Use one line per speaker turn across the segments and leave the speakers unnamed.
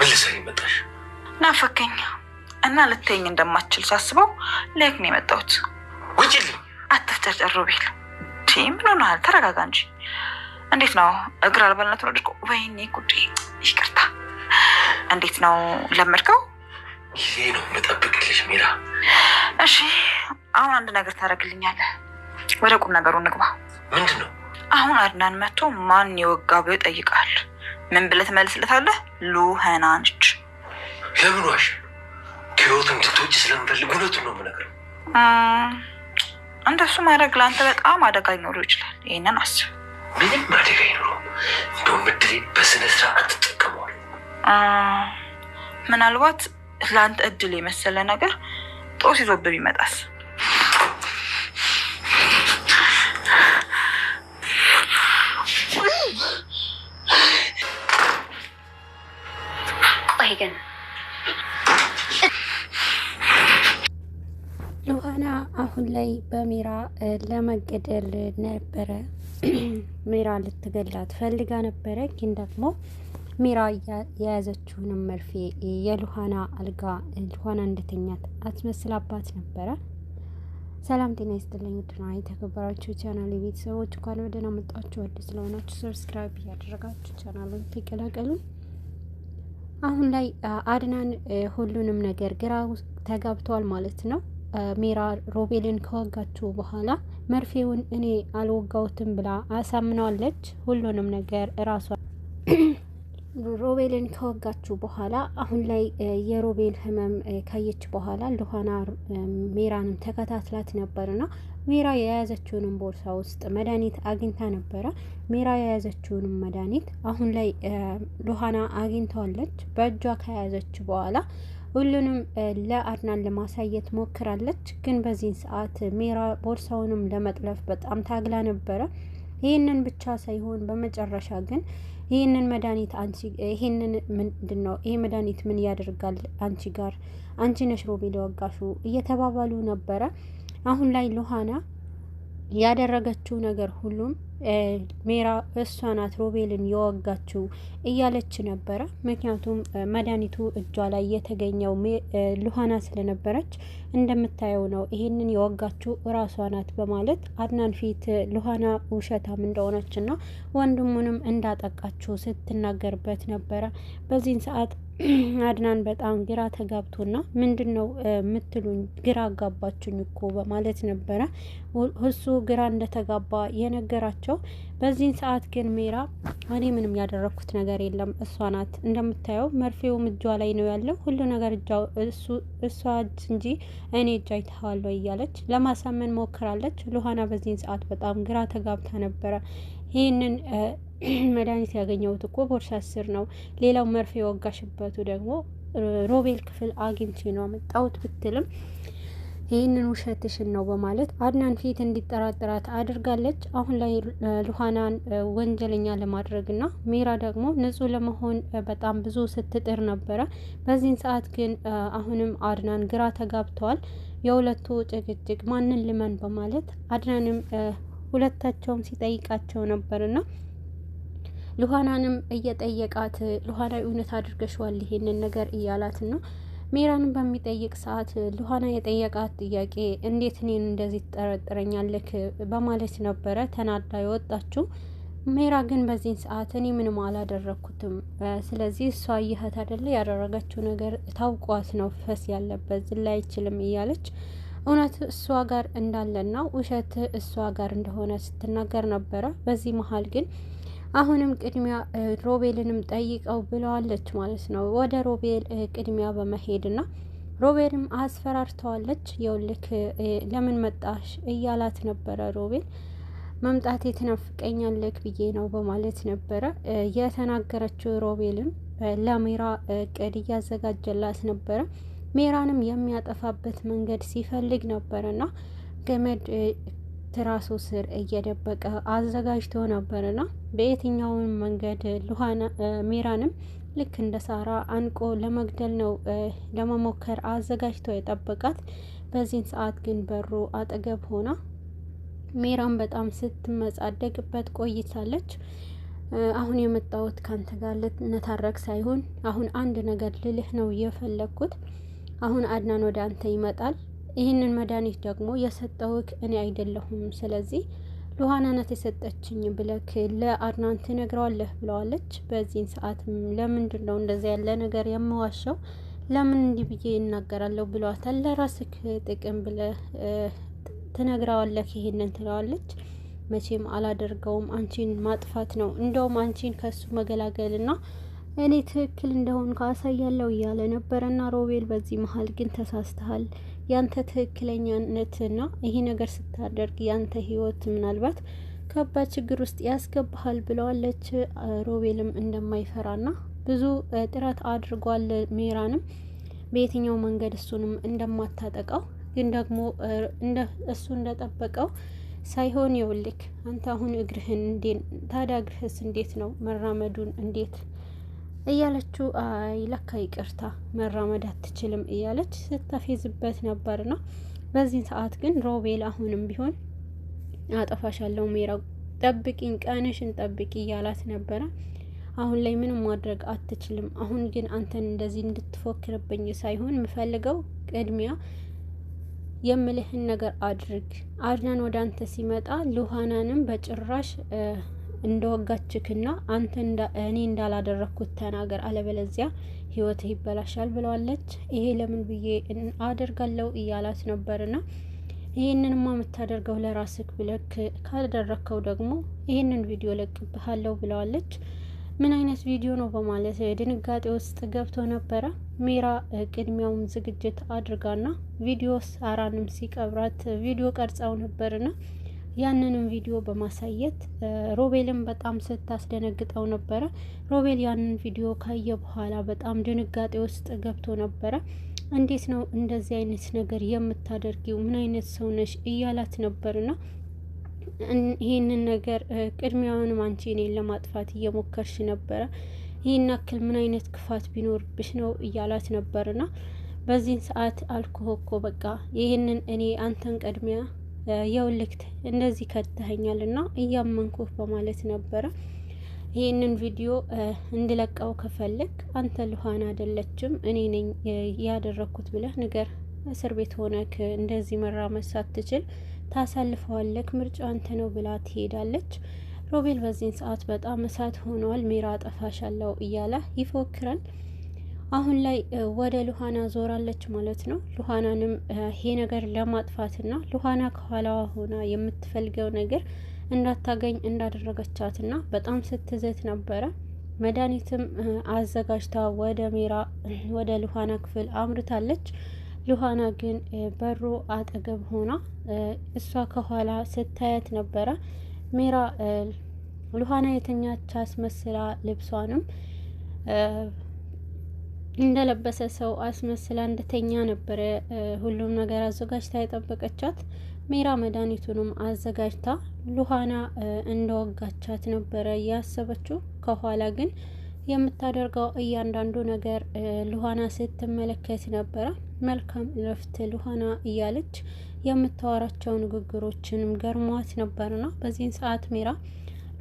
ምን ልትሰሪ መጣሽ?
ናፈከኝ እና ልትይኝ እንደማትችል ሳስበው ላይክ ነው የመጣሁት።
ውጪልኝ።
አትፍጨርጨር ሮቤል። ምን ሆነሃል? ተረጋጋ እንጂ። እንዴት ነው እግር አልባልነት ነው ድርቆ? ወይኔ ጉዴ፣ ይቅርታ። እንዴት ነው ለመድከው?
ጊዜ ነው የምጠብቅልሽ ሚራ።
እሺ አሁን አንድ ነገር ታደርግልኛለህ? ወደ ቁም ነገሩ እንግባ።
ምንድን ነው?
አሁን አድናን መጥቶ ማን የወጋ ብሎ ይጠይቃል። ምን ብለህ ትመልስለታለህ? ሉሃና ነች።
ለምን ዋሽ? ከህይወት እንድትወጪ ስለምፈልግ እውነቱን ነው የምነግረው።
እንደሱ ማድረግ ለአንተ በጣም አደጋ ሊኖረው ይችላል። ይህንን አስብ።
ምንም አደጋ ይኖረው፣ እንደውም እድሌን በስነ ስርዓት ትጠቀመዋል።
ምናልባት ለአንተ እድል የመሰለ ነገር ጦስ ይዞብህ ቢመጣስ?
ቆይ ግን ሉሃና አሁን ላይ በሚራ ለመገደል ነበረ። ሚራ ልትገላት ፈልጋ ነበረ። ግን ደግሞ ሚራ የያዘችውንም መርፌ የሉሃና አልጋ ሉሃና እንደተኛት አስመስላባት ነበረ። ሰላም ጤና ይስጥልኝ ውድና የተከበራችሁ ቻናል ቤተሰቦች፣ እንኳን ወደ ደህና መጣችሁ። አዲስ ስለሆናችሁ ሰብስክራይብ እያደረጋችሁ ቻናሉን ተቀላቀሉ። አሁን ላይ አድናን ሁሉንም ነገር ግራ ተጋብቷል ማለት ነው። ሚራ ሮቤልን ከወጋችሁ በኋላ መርፌውን እኔ አልወጋውትም ብላ አሳምናለች። ሁሉንም ነገር እራሷ ሮቤልን ከወጋችሁ በኋላ አሁን ላይ የሮቤል ህመም ካየች በኋላ ሉሃና ሚራንም ተከታትላት ነበርና ሚራ የያዘችውንም ቦርሳ ውስጥ መድኃኒት አግኝታ ነበረ። ሚራ የያዘችውንም መድኃኒት አሁን ላይ ሉሃና አግኝተዋለች። በእጇ ከያዘች በኋላ ሁሉንም ለአድናን ለማሳየት ሞክራለች። ግን በዚህን ሰዓት ሚራ ቦርሳውንም ለመጥለፍ በጣም ታግላ ነበረ። ይህንን ብቻ ሳይሆን በመጨረሻ ግን ይህንን መድኃኒት ይህንን ምንድን ነው? ይሄ መድኃኒት ምን ያደርጋል? አንቺ ነሽ ሮቤል ወጋሹ እየተባባሉ ነበረ። አሁን ላይ ሉሃና ያደረገችው ነገር ሁሉም ሚራ እሷ ናት ሮቤልን የወጋችው እያለች ነበረ። ምክንያቱም መድኃኒቱ እጇ ላይ የተገኘው ሉሃና ስለነበረች እንደምታየው ነው ይሄንን የወጋችው እራሷ ናት በማለት አድናን ፊት ሉሃና ውሸታም እንደሆነችና ወንድሙንም እንዳጠቃችው ስትናገርበት ነበረ። በዚህን ሰዓት አድናን በጣም ግራ ተጋብቶና ምንድን ነው የምትሉኝ? ግራ አጋባችሁኝ እኮ በማለት ነበረ እሱ ግራ እንደተጋባ የነገራቸው። በዚህን ሰዓት ግን ሚራ እኔ ምንም ያደረኩት ነገር የለም፣ እሷ ናት እንደምታየው መርፌውም እጇ ላይ ነው ያለው፣ ሁሉ ነገር እሷ እጅ እንጂ እኔ እጅ አይተዋለሁ እያለች ለማሳመን ሞክራለች። ሉሃና በዚህን ሰዓት በጣም ግራ ተጋብታ ነበረ። ይህንን መድኃኒት ያገኘሁት እኮ ቦርሳ ስር ነው፣ ሌላው መርፌ የወጋሽበቱ ደግሞ ሮቤል ክፍል አግኝቼ ነው አመጣሁት ብትልም ይህንን ውሸትሽን ነው በማለት አድናን ፊት እንዲጠራጠራት አድርጋለች። አሁን ላይ ሉሃናን ወንጀለኛ ለማድረግና ሚራ ደግሞ ንጹህ ለመሆን በጣም ብዙ ስትጥር ነበረ። በዚህን ሰዓት ግን አሁንም አድናን ግራ ተጋብተዋል። የሁለቱ ጭቅጭቅ ማንን ልመን በማለት አድናንም ሁለታቸውም ሲጠይቃቸው ነበርና ሉሃናንም እየጠየቃት ሉሃና እውነት አድርገሽዋል ይሄንን ነገር እያላት ነው። ሚራንም በሚጠይቅ ሰዓት ሉሃና የጠየቃት ጥያቄ እንዴት እኔን እንደዚህ ትጠረጥረኛለክ በማለት ነበረ ተናዳ የወጣችው። ሚራ ግን በዚህን ሰዓት እኔ ምንም አላደረኩትም፣ ስለዚህ እሷ ይህት አይደለ ያደረገችው ነገር ታውቋት ነው ፈስ ያለበት ዝላ አይችልም እያለች እውነት እሷ ጋር እንዳለና ውሸት እሷ ጋር እንደሆነ ስትናገር ነበረ። በዚህ መሀል ግን አሁንም ቅድሚያ ሮቤልንም ጠይቀው ብለዋለች ማለት ነው። ወደ ሮቤል ቅድሚያ በመሄድና ሮቤልም አስፈራርተዋለች። የውልክ ለምን መጣሽ እያላት ነበረ። ሮቤል መምጣቴ ትናፍቀኛለክ ብዬ ነው በማለት ነበረ የተናገረችው። ሮቤልም ለሚራ እቅድ እያዘጋጀላት ነበረ። ሚራንም የሚያጠፋበት መንገድ ሲፈልግ ነበርና ገመድ ትራሱ ስር እየደበቀ አዘጋጅቶ ነበርና በየትኛውን መንገድ ሚራንም ልክ እንደ ሳራ አንቆ ለመግደል ነው ለመሞከር አዘጋጅቶ የጠበቃት። በዚህን ሰዓት ግን በሩ አጠገብ ሆና ሚራም በጣም ስትመጻደቅበት ቆይታለች። አሁን የመጣሁት ካንተ ጋር ልነታረክ ሳይሆን አሁን አንድ ነገር ልልህ ነው የፈለግኩት። አሁን አድናን ወደ አንተ ይመጣል። ይህንን መድኃኒት ደግሞ የሰጠውክ እኔ አይደለሁም። ስለዚህ ሉሃና ናት የሰጠችኝ ብለክ ለአድናን ትነግረዋለህ ብለዋለች። በዚህን ሰዓት ለምንድን ነው እንደዚህ ያለ ነገር የምዋሸው? ለምን እንዲህ ብዬ ይናገራለሁ ብለዋታል። ለራስክ ጥቅም ብለህ ትነግረዋለህ ይሄንን ትለዋለች። መቼም አላደርገውም፣ አንቺን ማጥፋት ነው፣ እንደውም አንቺን ከሱ መገላገልና እኔ ትክክል እንደሆን ካሳያለሁ እያለ ነበረና ሮቤል በዚህ መሀል ግን ተሳስተሃል፣ ያንተ ትክክለኛነትና ይሄ ነገር ስታደርግ ያንተ ህይወት ምናልባት ከባድ ችግር ውስጥ ያስገባሃል ብለዋለች። ሮቤልም እንደማይፈራና ብዙ ጥረት አድርጓል። ሜራንም በየትኛው መንገድ እሱንም እንደማታጠቃው ግን ደግሞ እሱ እንደጠበቀው ሳይሆን ይውልክ አንተ አሁን እግርህን ታዲያ እግርህስ እንዴት ነው መራመዱን እንዴት እያለችው አይ ለካ ይቅርታ መራመድ አትችልም እያለች ስታፌዝበት ነበርና በዚህን ሰዓት ግን ሮቤል አሁንም ቢሆን አጠፋሻለሁ ሜራ ጠብቂኝ፣ ቀንሽን ጠብቂ እያላት ነበረ። አሁን ላይ ምንም ማድረግ አትችልም። አሁን ግን አንተን እንደዚህ እንድትፎክርብኝ ሳይሆን የምፈልገው ቅድሚያ የምልህን ነገር አድርግ። አድናን ወደ አንተ ሲመጣ ሉሃናንም በጭራሽ እንደወጋችክና አንተ እኔ እንዳላደረኩት ተናገር፣ አለበለዚያ ህይወትህ ይበላሻል ብለዋለች። ይሄ ለምን ብዬ አደርጋለሁ እያላት ነበርና ይሄንንማ የምታደርገው ለራስክ ብለክ ካደረከው ደግሞ ይሄንን ቪዲዮ ለቅብሃለሁ ብለዋለች። ምን አይነት ቪዲዮ ነው በማለት ድንጋጤ ውስጥ ገብቶ ነበረ። ሜራ ቅድሚያውን ዝግጅት አድርጋና ቪዲዮ ሳራንም ሲቀብራት ቪዲዮ ቀርጻው ነበርና ያንንም ቪዲዮ በማሳየት ሮቤልን በጣም ስታስደነግጠው ነበረ። ሮቤል ያንን ቪዲዮ ካየ በኋላ በጣም ድንጋጤ ውስጥ ገብቶ ነበረ። እንዴት ነው እንደዚህ አይነት ነገር የምታደርጊው? ምን አይነት ሰው ነሽ? እያላት ነበርና ይህንን ነገር ቅድሚያውንም አንቺ እኔን ለማጥፋት እየሞከርሽ ነበረ። ይህን ያክል ምን አይነት ክፋት ቢኖርብሽ ነው እያላት ነበርና በዚህን ሰዓት አልኩህ እኮ በቃ ይህንን እኔ አንተን ቀድሚያ የውልክት እንደዚህ ከተኸኛልና እያመንኩህ በማለት ነበረ። ይህንን ቪዲዮ እንድለቀው ከፈለግ አንተ ሉሃና አይደለችም እኔ ነኝ ያደረኩት ብለህ ንገር። እስር ቤት ሆነክ እንደዚህ መራመድ ሳትችል ታሳልፈዋለክ፣ ምርጫ አንተ ነው ብላ ትሄዳለች። ሮቤል በዚህን ሰዓት በጣም እሳት ሆኗል። ሜራ አጠፋሻለሁ እያለ ይፎክራል። አሁን ላይ ወደ ሉሃና ዞራለች ማለት ነው። ሉሃናንም ይሄ ነገር ለማጥፋትና ሉሃና ከኋላዋ ሆና የምትፈልገው ነገር እንዳታገኝ እንዳደረገቻትና በጣም ስትዘት ነበረ። መድኃኒትም አዘጋጅታ ወደ ሉሃና ክፍል አምርታለች። ሉሃና ግን በሩ አጠገብ ሆና እሷ ከኋላ ስታያት ነበረ። ሜራ ሉሃና የተኛች አስመስላ ልብሷንም እንደለበሰ ሰው አስመስላ እንደተኛ ነበረ ሁሉም ነገር አዘጋጅታ የጠበቀቻት። ሜራ መድኃኒቱንም አዘጋጅታ ሉሃና እንደወጋቻት ነበረ ያሰበችው። ከኋላ ግን የምታደርገው እያንዳንዱ ነገር ሉሃና ስትመለከት ነበረ። መልካም ረፍት ሉሃና እያለች የምታወራቸው ንግግሮችንም ገርሟት ነበርና በዚህን ሰዓት ሜራ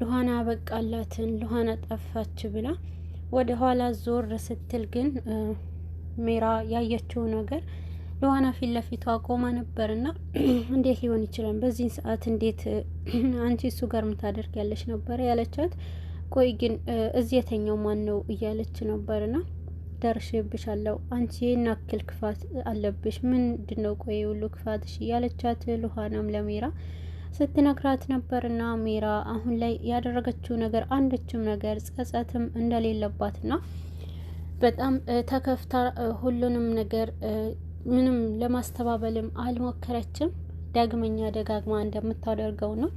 ሉሃና በቃላትን ሉሃና ጠፋች ብላ ወደ ኋላ ዞር ስትል ግን ሜራ ያየችው ነገር ሉሃና ፊት ለፊቷ ቆማ ነበርና እንዴት ሊሆን ይችላል በዚህን ሰዓት እንዴት አንቺ እሱ ጋር ምታደርግ ያለች ነበር ያለቻት። ቆይ ግን እዚህ የተኛው ማን ነው እያለች ነበርና ደርሼብሻለሁ፣ አንቺ የናክል ክፋት አለብሽ፣ ምንድነው ቆይ ሁሉ ክፋትሽ እያለቻት ሉሃናም ለሜራ ስትነግራት ነበርና ሜራ አሁን ላይ ያደረገችው ነገር አንድችም ነገር ጸጸትም እንደሌለባትና በጣም ተከፍታ ሁሉንም ነገር ምንም ለማስተባበልም አልሞከረችም። ዳግመኛ ደጋግማ እንደምታደርገው ነው።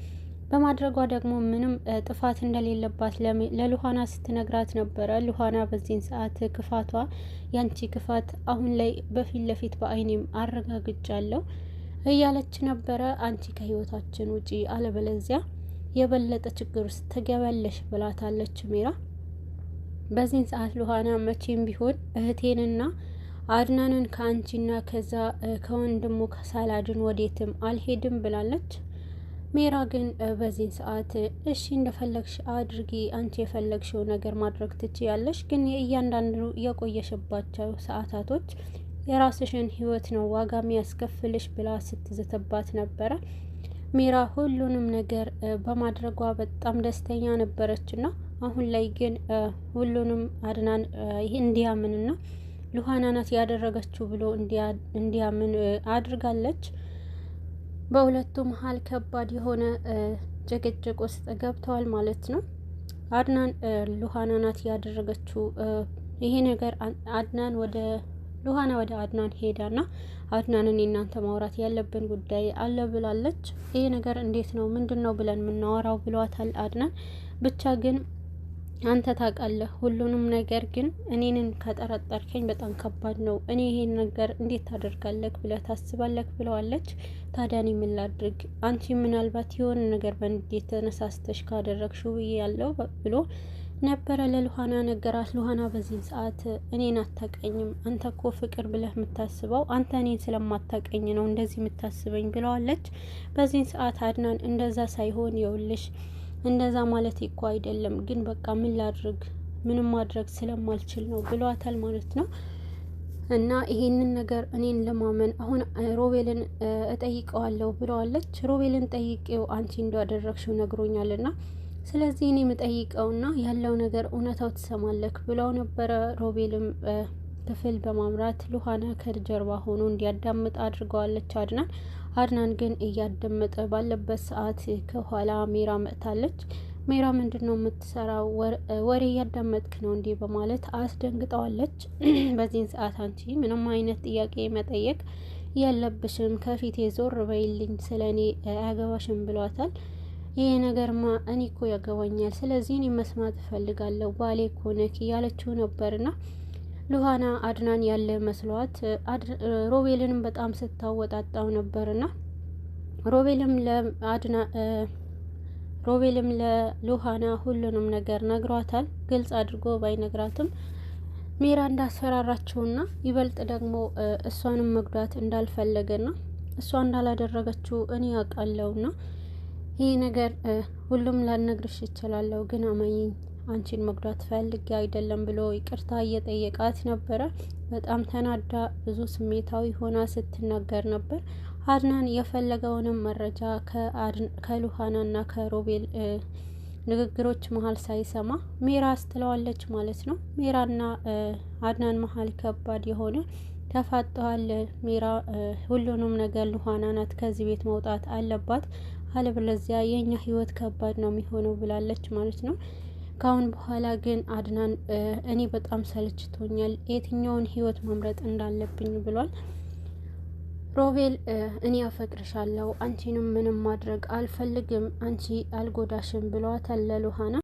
በማድረጓ ደግሞ ምንም ጥፋት እንደሌለባት ለሉሃና ስትነግራት ነበረ። ሉሃና በዚህን ሰዓት ክፋቷ ያንቺ ክፋት አሁን ላይ በፊት ለፊት በአይኔም አረጋግጫለሁ እያለች ነበረ። አንቺ ከህይወታችን ውጪ አለበለዚያ የበለጠ ችግር ውስጥ ትገባለሽ ብላታለች ሜራ። በዚህን ሰዓት ሉሃና መቼም ቢሆን እህቴንና አድናንን ከአንቺና ከዛ ከወንድሙ ከሳላድን ወዴትም አልሄድም ብላለች። ሜራ ግን በዚህ ሰዓት እሺ እንደፈለግሽ አድርጊ፣ አንቺ የፈለግሽው ነገር ማድረግ ትችያለሽ፣ ግን እያንዳንዱ የቆየሽባቸው ሰዓታቶች የራስሽን ህይወት ነው ዋጋ የሚያስከፍልሽ ብላ ስትዝትባት ነበረ። ሜራ ሁሉንም ነገር በማድረጓ በጣም ደስተኛ ነበረችና አሁን ላይ ግን ሁሉንም አድናን እንዲያምንና ሉሃና ናት ያደረገችው ብሎ እንዲያምን አድርጋለች። በሁለቱ መሀል ከባድ የሆነ ጭቅጭቅ ውስጥ ገብተዋል ማለት ነው። አድናን ሉሃና ናት ያደረገችው ይሄ ነገር አድናን ሉሃና ወደ አድናን ሄዳና አድናንን እናንተ ማውራት ያለብን ጉዳይ አለ ብላለች። ይሄ ነገር እንዴት ነው ምንድነው ብለን የምናወራው ብሏታል አድናን። ብቻ ግን አንተ ታውቃለህ ሁሉንም ነገር፣ ግን እኔንን ከጠረጠርከኝ በጣም ከባድ ነው። እኔ ይሄን ነገር እንዴት ታደርጋለህ ብለህ ታስባለህ ብለዋለች። ታዲያ እኔ ምን ላድርግ? አንቺ ምናልባት የሆነ ነገር በንዴት ተነሳስተሽ ካደረግሽው ብዬ ያለው ብሎ ነበረ ለሉሃና ነገራት። ሉሃና በዚህ ሰዓት እኔን አታቀኝም፣ አንተ እኮ ፍቅር ብለህ የምታስበው አንተ እኔን ስለማታቀኝ ነው እንደዚህ የምታስበኝ ብለዋለች። በዚህ ሰዓት አድናን እንደዛ ሳይሆን የውልሽ እንደዛ ማለት እኮ አይደለም፣ ግን በቃ ምን ላድርግ ምንም ማድረግ ስለማልችል ነው ብሏታል ማለት ነው። እና ይሄንን ነገር እኔን ለማመን አሁን ሮቤልን እጠይቀዋለሁ ብለዋለች። ሮቤልን ጠይቄው አንቺ እንዳደረግሽው ነግሮኛልና ስለዚህ እኔ የምጠይቀውና ያለው ነገር እውነታው ትሰማለክ ብለው ነበረ። ሮቤልም ክፍል በማምራት ሉሃና ከጀርባ ሆኖ እንዲያዳምጥ አድርገዋለች አድናን ግን እያዳመጠ ባለበት ሰዓት ከኋላ ሜራ መጥታለች። ሜራ ምንድን ነው የምትሰራው? ወሬ እያዳመጥክ ነው እንዲህ በማለት አስደንግጠዋለች። በዚህን ሰዓት አንቺ ምንም አይነት ጥያቄ መጠየቅ የለብሽም፣ ከፊቴ ዞር በይልኝ፣ ስለ እኔ አያገባሽም ብሏታል። ይሄ ነገርማ እኔ እኮ ያገባኛል፣ ስለዚህ እኔ መስማት እፈልጋለሁ፣ ባሌ እኮ ነክ እያለችው ነበርና ሉሃና አድናን ያለ መስሏት ሮቤልንም በጣም ስታወጣጣው ነበርና ሮቤልም ለሉሃና ሁሉንም ነገር ነግሯታል። ግልጽ አድርጎ ባይነግራትም ሜራ እንዳስፈራራችውና ይበልጥ ደግሞ እሷንም መጉዳት እንዳልፈለገና እሷ እንዳላደረገችው እኔ ያውቃለሁና ይህ ነገር ሁሉም ላልነግርሽ ይችላለሁ፣ ግን አመኚኝ አንቺን መጉዳት ፈልጌ አይደለም ብሎ ይቅርታ እየጠየቃት ነበረ። በጣም ተናዳ ብዙ ስሜታዊ ሆና ስትናገር ነበር። አድናን የፈለገውንም መረጃ ከሉሃናና ከሮቤል ንግግሮች መሀል ሳይሰማ ሜራ አስትለዋለች ማለት ነው። ሜራና አድናን መሀል ከባድ የሆነ ተፋጠዋል። ሜራ ሁሉንም ነገር ሉሃና ናት ከዚህ ቤት መውጣት አለባት፣ አለበለዚያ የኛ ህይወት ከባድ ነው የሚሆነው ብላለች ማለት ነው። ካሁን በኋላ ግን አድናን እኔ በጣም ሰልችቶኛል፣ የትኛውን ህይወት መምረጥ እንዳለብኝ ብሏል። ሮቤል እኔ አፈቅርሻለሁ፣ አንቺንም ምንም ማድረግ አልፈልግም፣ አንቺ አልጎዳሽም ብሏታል ለሉሃና።